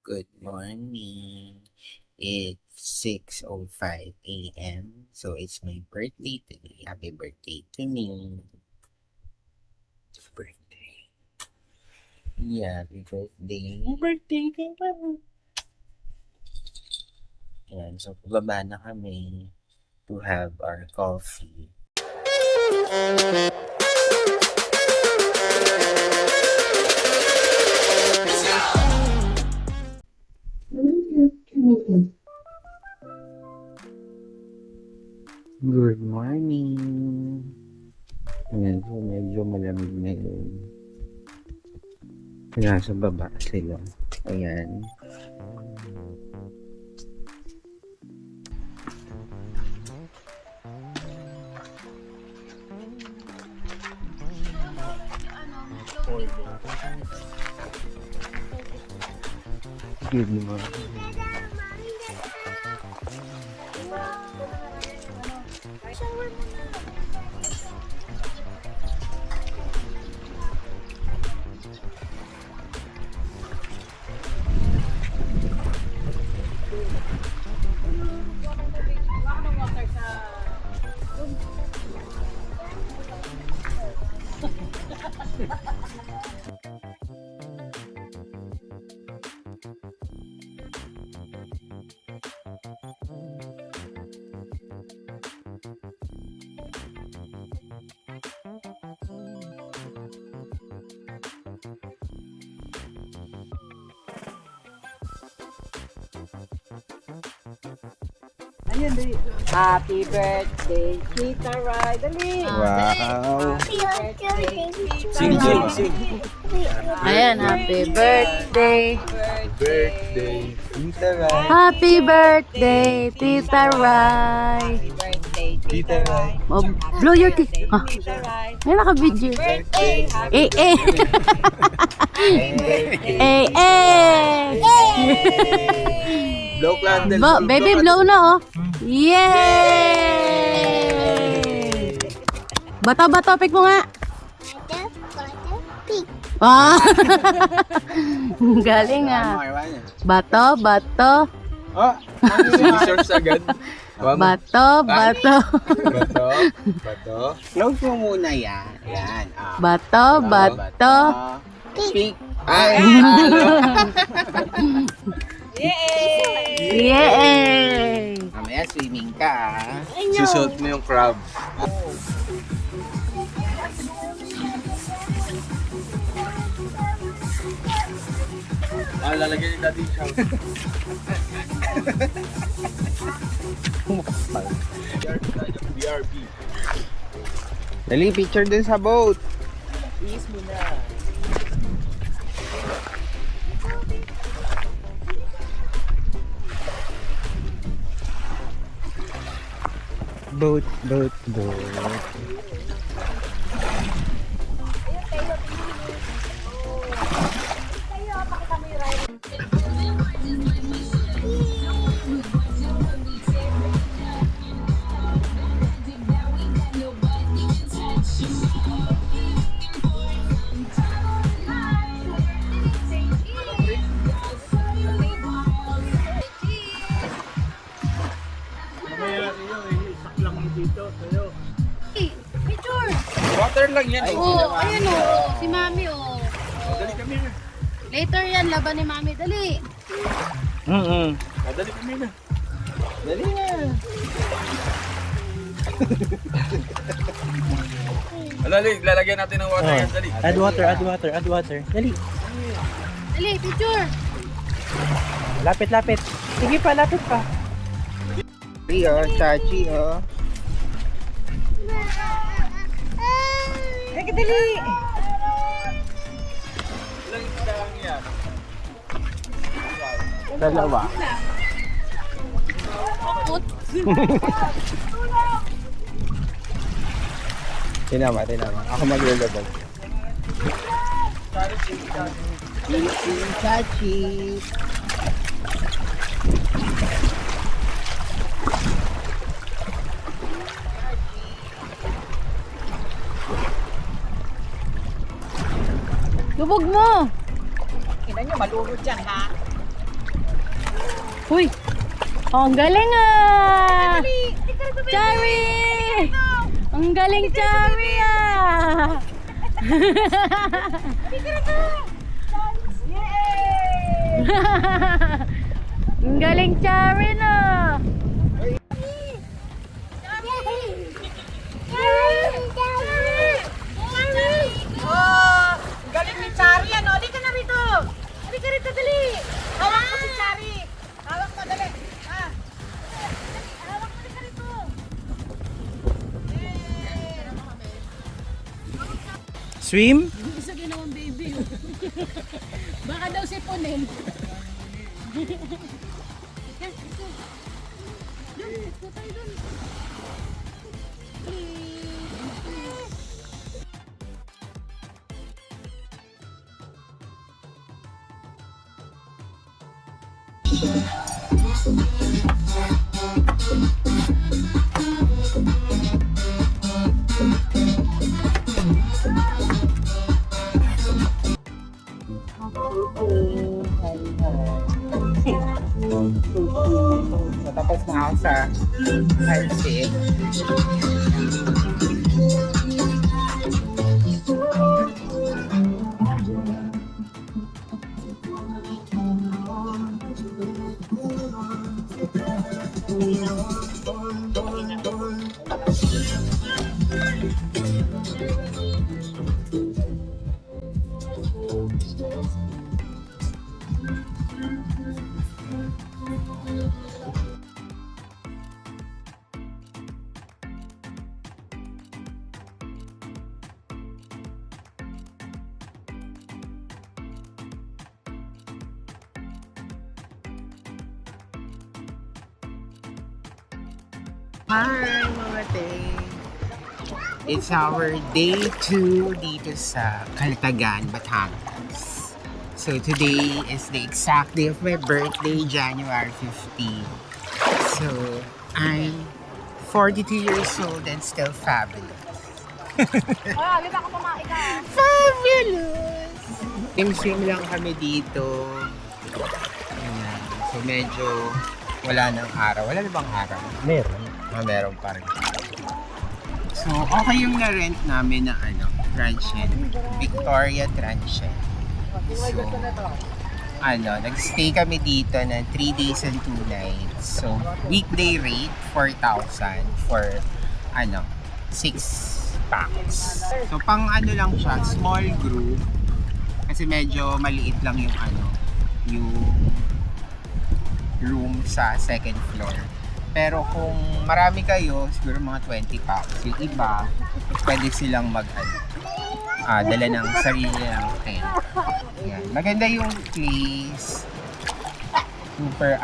Good morning. It's 6:05 a.m. So it's my birthday today. Happy birthday to me. Birthday. Yeah, happy birthday. Birthday kay Mama. Ayan, so pababa na kami to have our coffee. Good morning. Ayan, so medyo malamig na yun. Kaya sa baba sila. Ayan. Good morning. Happy birthday, Tita Rai. Dali. Wow. Sing, sing. Ayan, happy birthday. Birthday, Tita Rai. Happy birthday, Tita Rai. Happy birthday, Tita Rai. Oh, blow your teeth. Ah, Tita Rai. may naka-video. Birthday, happy Eh, eh. birthday. Eh, eh. Blow candle. Baby, blow na, oh. Yay! Bato, pick mo nga. Ah. Galing ah. Bato. Oh, scissors agad. Bato. Bato. Close mo muna yan. Yan. Bato. Pick. Ay, Yay! mamaya swimming ka. Susuot mo yung crab. Lalagyan ni Daddy siya. BRB. Dali, picture din sa boat. Please muna. Boat. Picture! Water lang yan. Oh, ayan oh. Si Mami oh. Dali kami na. Later yan, laban ni Mami. Dali. Dali kami na. Dali na. Dali, lalagyan natin ng water yan. Dali. Add water. Dali. Dali, picture. Lapit. Sige pa, lapit pa. Chachi, oh. Teka, dali. Ilang isda lang yan. Dalawa. Tinama. Ako maglulubog. Chachi. Lubog mo. Kita nyo, malunod dyan, ha? Uy! Oh, ang galing ah! Cherry! Ang galing Cherry ah! Ang galing Cherry na! Oh, galing ni Chari, ano? Di ka na rito. Di ka rito, dali. Hawak mo si Chari. Hawak mo, dali. Ah. Dali, hawak mo, di ka rito. Swim? Isa ginawang baby. Baka daw sipunin. Tapos na ako sa pansit. Hi, mga ting! It's our day 2 dito sa Calatagan, Batangas. So today is the exact day of my birthday, January 15. So I'm 42 years old and still fabulous. Ah, liba ka pamain ka. Fabulous! Swim lang kami dito. Ayan. So medyo wala nang araw. Wala na bang araw? Meron. Meron pa rin. So, okay yung na-rent namin na transient. Victoria Transient. So, nag-stay kami dito ng 3 days and 2 nights. So, weekday rate, 4,000 for, 6 packs. So, pang lang siya, small group. Kasi medyo maliit lang yung room sa second floor. Pero kung marami kayo, siguro mga 20 packs. Yung iba, pwede silang dala ng sarili ng tent. Yan. Maganda yung place. Super,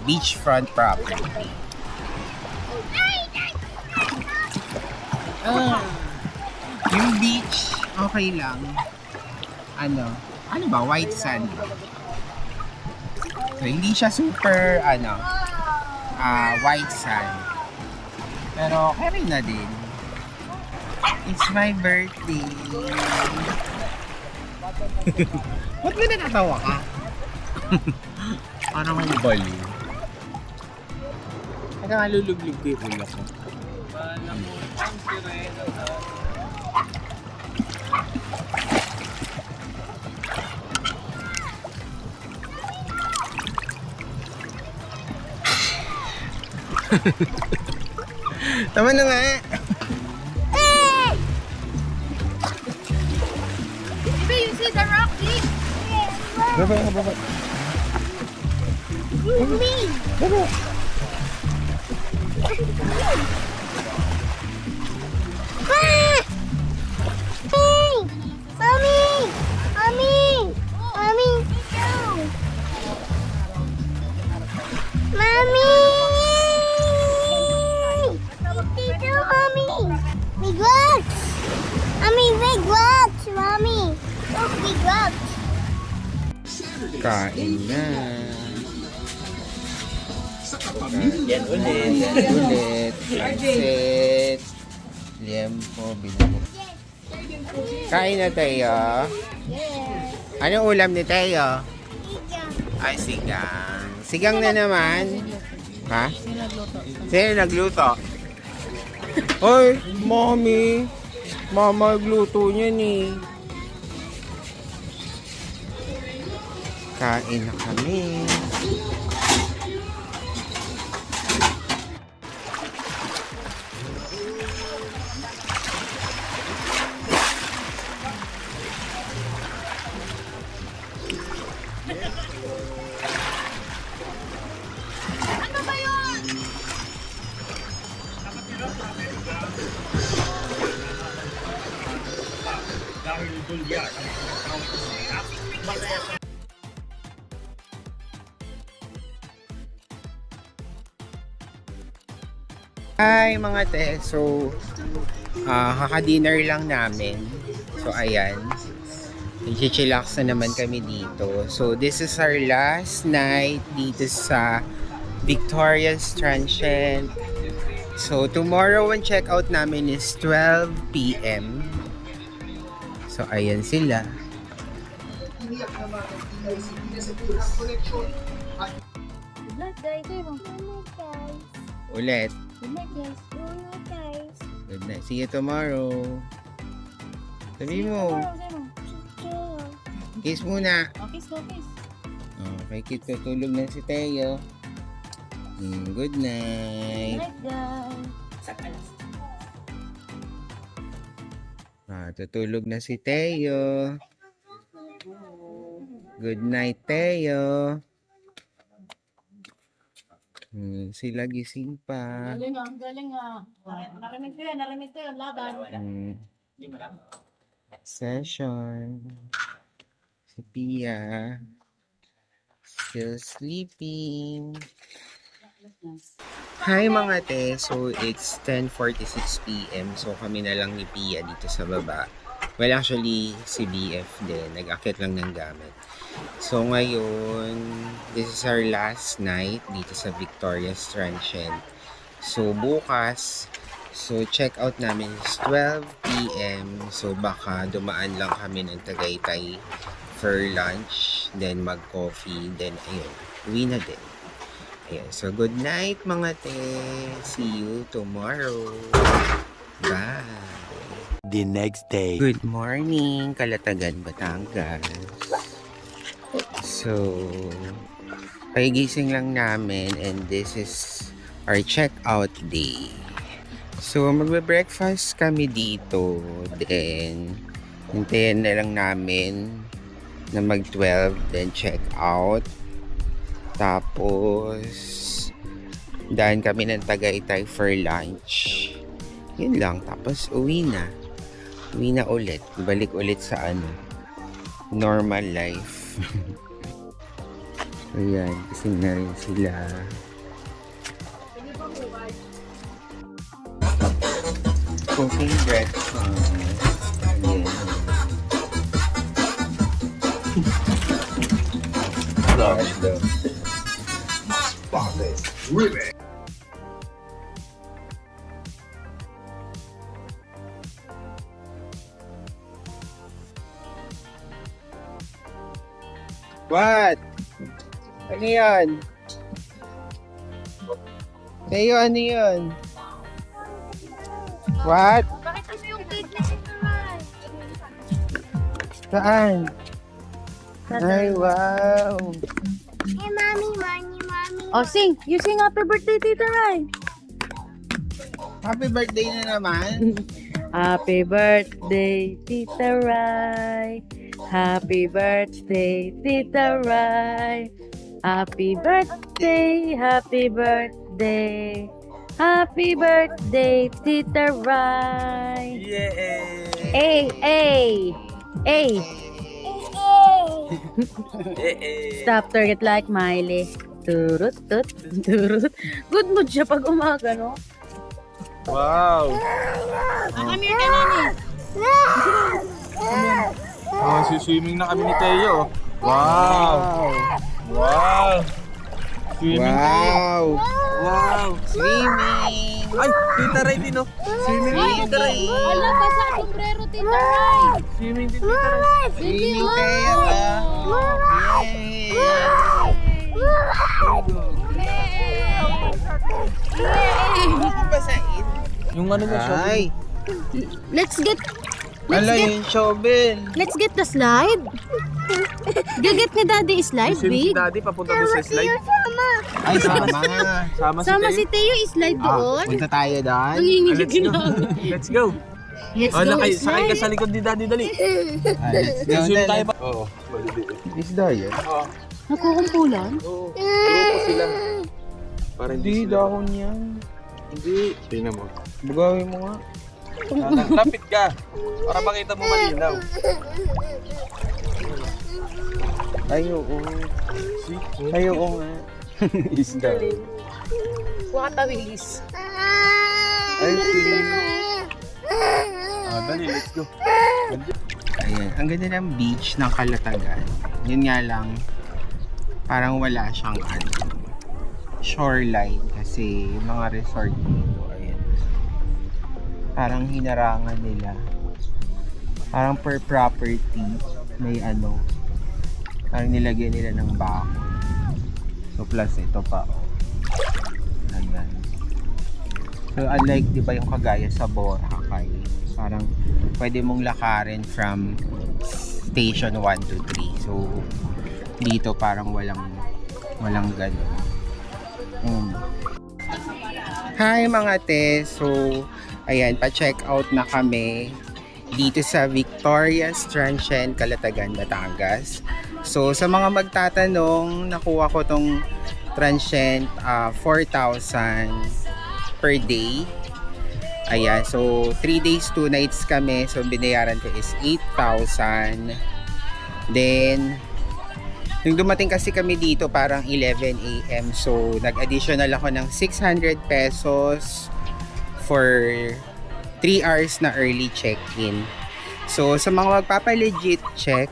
beachfront property. Yung beach, okay lang. Ano ba? White sand. So, hindi siya super, white sand. Pero okay rin na din. It's my birthday. Ba't ba natatawa ka? Parang may bali. Kaya nga lulublog ko yung ulo ko. Tama na nga. Baby, you see the rock, Lee? Baba. Baba. Kain na. Yan ulit. Ulit. Pansit. Liempo. Binubok. Kain na tayo. Anong ulam ni tayo? Ay, sigang. Sigang na naman. Ha? Sinagluto. Sino nagluto? Hoy, mommy. Mama nagluto niya ni. Kain na kami. Hi mga te, so kaka-dinner lang namin. So ayan, nag-chillax na naman kami dito. So this is our last night dito sa Victoria's Transient. So tomorrow ang check-out namin is 12 PM. So ayan sila. Good night, guys. Ulit. Good night, guys. Good night. See you tomorrow. Sabi mo. Kiss muna. Okay, so kiss. Okay, kiss. Tutulog na si Teo. Good Good night. night, guys. Tutulog na si Teo. Good night, Teo. Sila gising pa. Galing ah, galing ah. Narinig ko yan, laban. Session. Si Pia. Still sleeping. Hi mga te. So it's 10:46 PM. So kami na lang ni Pia dito sa baba. Well actually si BF din. Nag-akit lang ng gamit. So ngayon, this is our last night dito sa Victoria's Transient. So bukas, so check out namin is 12 PM. So baka dumaan lang kami ng Tagaytay for lunch, then mag-coffee, then ayun, uwi na din. Ayun, so good night mga te. See you tomorrow. Bye. The next day. Good morning, Kalatagan, Batangas. So, pagigising lang namin and this is our check-out day. So, magbe-breakfast kami dito. Then, hintayin na lang namin na mag-12, then check-out. Tapos, daan kami ng Tagaytay for lunch. Yun lang. Tapos, uwi na. Uwi na ulit. Balik ulit sa normal life. Ayan, gising na rin sila. Cooking breakfast. Ayan. What? Ano yan? Tayo, ano yun? What? Bakit kasi yung cake na ito naman? Saan? Ay, wow. Hey, mommy. Oh, sing! You sing happy birthday, Tita Rai! Happy birthday na naman. Happy birthday, Tita Rai! Happy birthday, Tita Rai! Happy birthday, happy birthday! Happy birthday, Tita Rai! Yay! Hey, hey! Hey! Stop target like Miley. Turut, tut, turut. Good mood siya pag umaga, no? Wow! Kami ka na Swimming na kami ni Teo. Wow! Wow! Swimming Wow. Wow! Swimming. Ay! Tita Ray din oh! Swimming din Tita Ray! Wala pa sa sombrero, Tita Rai! Swimming din Tita Ray! Swimming tayo. Yay. Yung ano na shovel. Ay! Let's get Ala, yung shovel! the slide. Gaget ni Daddy slide, Swim si babe. Daddy papunta doon sa slide. Ay, sama! Sama Sama si si Teo slide Ah, doon. punta tayo doon. Nanginginig Let's go. namin. Let's go. Let's Oh, go sakay ka slide. sa likod ni Daddy, dali. Ah, let's go. Swim tayo ba? Oo. Isda yun. Nakukumpulan? Oo. Grupo sila. Para Hindi, dahon yan. Hindi. Tingnan mo. Bugawin mo nga. Lapit ka. Para makita mo malinaw. Ay, oo. Ay, oo nga. Isda. Watawilis. Ay, sige. Dali, let's go. Ayan, ang ganda ng beach ng Calatagan. Yun nga lang, parang wala siyang shoreline kasi yung mga resort dito, ayan. Parang hinarangan nila. Parang per property, may parang nilagyan nila ng bako. So plus ito pa, oh. Ayan. So unlike, di ba yung kagaya sa Boracay, parang pwede mong lakarin from station 1 to 3. So dito parang walang ganun. Hi mga te! So ayan, pa-check out na kami dito sa Victoria's Transient, Calatagan, Batangas. So sa mga magtatanong, nakuha ko tong Transient 4,000 per day. Ayan, so 3 days 2 nights kami. So binayaran ko is 8,000. Then nung dumating kasi kami dito parang 11 AM. So nag-additional ako ng 600 pesos for 3 hours na early check-in. So sa mga magpapa-legit check,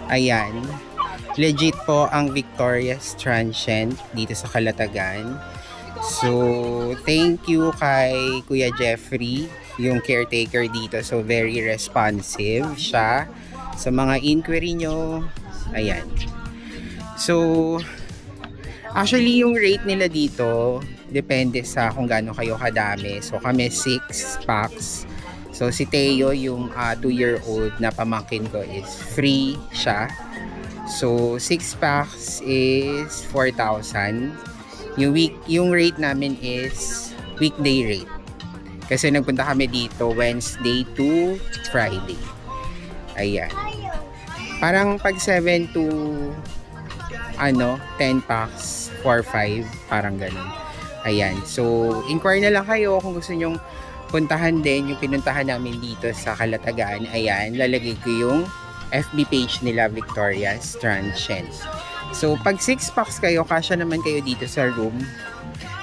ayan, legit po ang Victoria's Transient dito sa Calatagan. So, thank you kay Kuya Jeffrey, yung caretaker dito. So, very responsive siya sa mga inquiry nyo. Ayan. So, actually, yung rate nila dito, depende sa kung gaano kayo kadami. So, kami 6 packs. So, si Teo, yung 2-year-old na pamangkin ko is free siya. So, 6 packs is 4,000. Yung rate namin is weekday rate. Kasi nagpunta kami dito Wednesday to Friday. Ayan. Parang pag 7 to 10 packs, 4-5, parang ganun. Ayan. So, inquire na lang kayo kung gusto nyong puntahan din yung pinuntahan namin dito sa Calatagan. Ayan, lalagay ko yung FB page nila, Victoria's Transient. So, pag 6 packs kayo, kasya naman kayo dito sa room.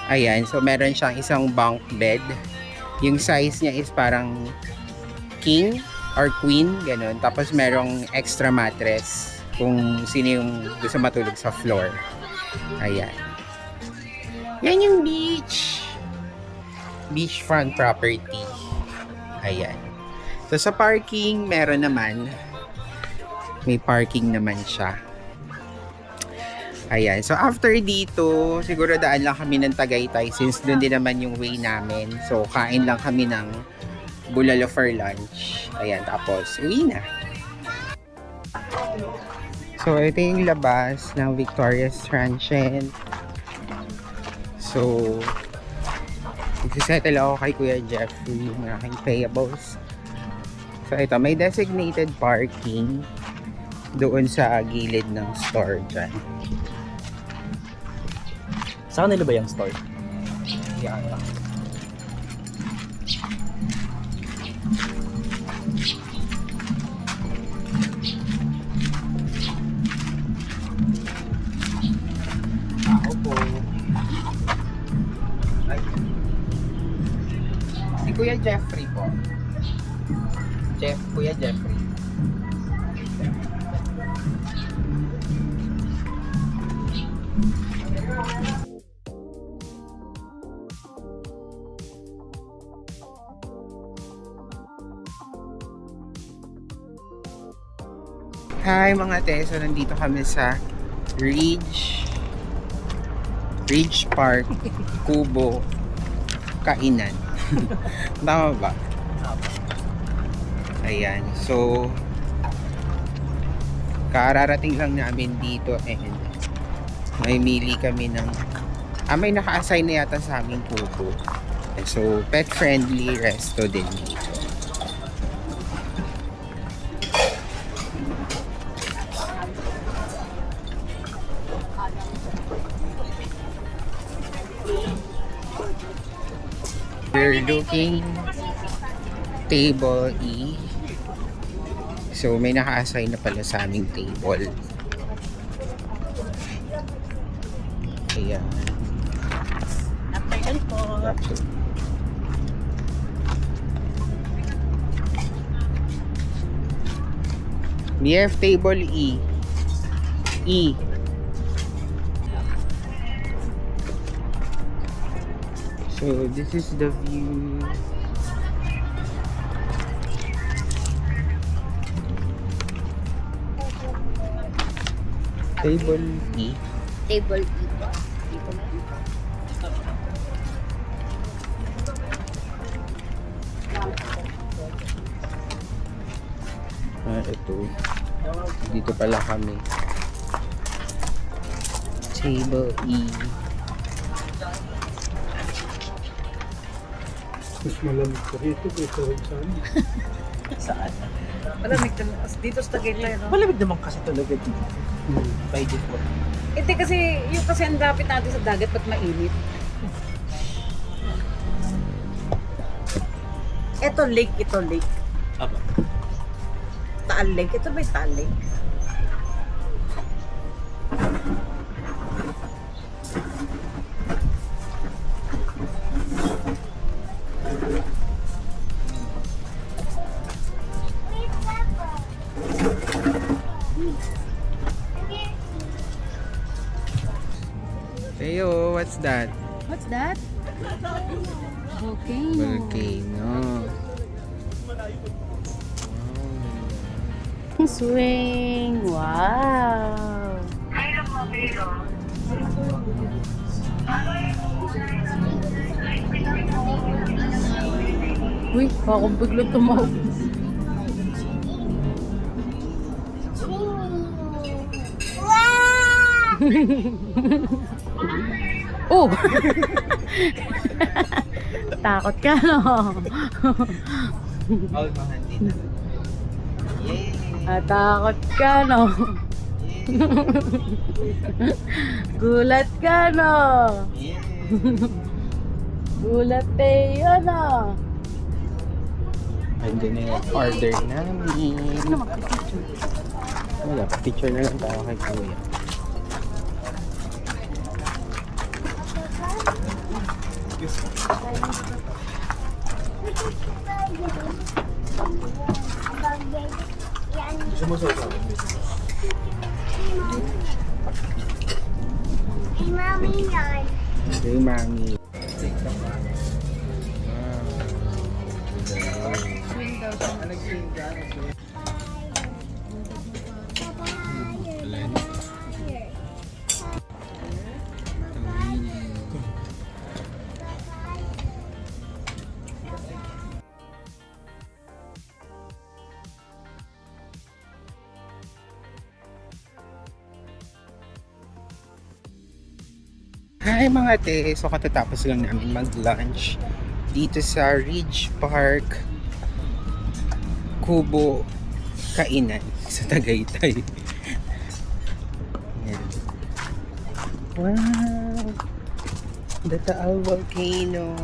Ayan, so meron siyang isang bunk bed. Yung size niya is parang king or queen, ganun. Tapos merong extra mattress kung sino yung gusto matulog sa floor. Ayan. Yan yung beach. Beachfront property. Ayan. So, sa parking, meron naman. May parking naman siya. Ayan. So, after dito, siguro daan lang kami ng Tagaytay since doon din naman yung way namin. So, kain lang kami ng bulalo for lunch. Ayan. Tapos, uwi na. So, ito yung labas ng Victoria's Transient. So, magsisettle ako kay Kuya Jeffrey ng aking payables. So, ito. May designated parking doon sa gilid ng store dyan. Saan nila ba yung store? Yan. Tao po. Ay. Si Kuya Jeffrey po. Kuya Jeffrey. Hi mga teso, nandito kami sa Ridge Park, Kubo, Kainan. Tama ba? Ayan. So, kararating lang namin dito and may mili kami ng may naka-assign na yata sa aming kubo. So, pet-friendly resto din dito. We're looking table E. So, may naka-assign na pala sa aming table. Ayan. Napailan po. We have table E. E. So, this is the view. Table E. Table E po. Dito na yun. Ito. Dito pala kami. Table E. Mas malamig ko rito kaysa saan. Saan? Malamig naman. Dito sa Tagaytay, no? Malamig naman kasi talaga dito. By default. Hindi kasi, yung kasi ang dapit natin sa dagat, ba't mainit? Ito lake, ito lake. Aba. Taal Lake. Ito ba yung Taal Lake? Teo, what's that? What's that? Volcano. Volcano. Swing. Wow. Uy, akong biglang tumawag. Oh! Takot ka, no? All mahandi na. Yay! Takot ka, no? Gulat ka, no? Yay! Gulat tayo, no? Andun na yung order namin. Ano magpapicture? Wala, picture na lang tayo kay Kuya. Kay Mami. Hi mga te! So katatapos lang namin mag-lunch dito sa Ridge Park Kubo Kainan sa Tagaytay. Yan. Wow! The Taal Volcano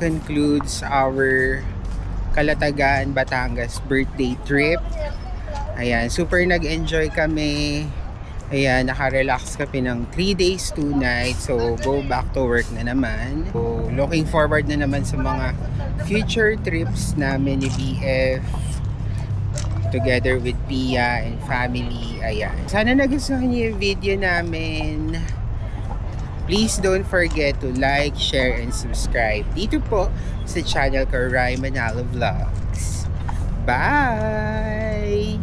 concludes our Calatagan, Batangas birthday trip. Ayan, super nag-enjoy kami. Ayan, naka-relax kami ng 3 days, 2 nights. So, go back to work na naman. So, looking forward na naman sa mga future trips namin ni BF together with Pia and family. Ayan. Sana nagustuhan niyo yung video namin. Please don't forget to like, share, and subscribe dito po sa channel ko, Rai Manalo Vlogs. Bye!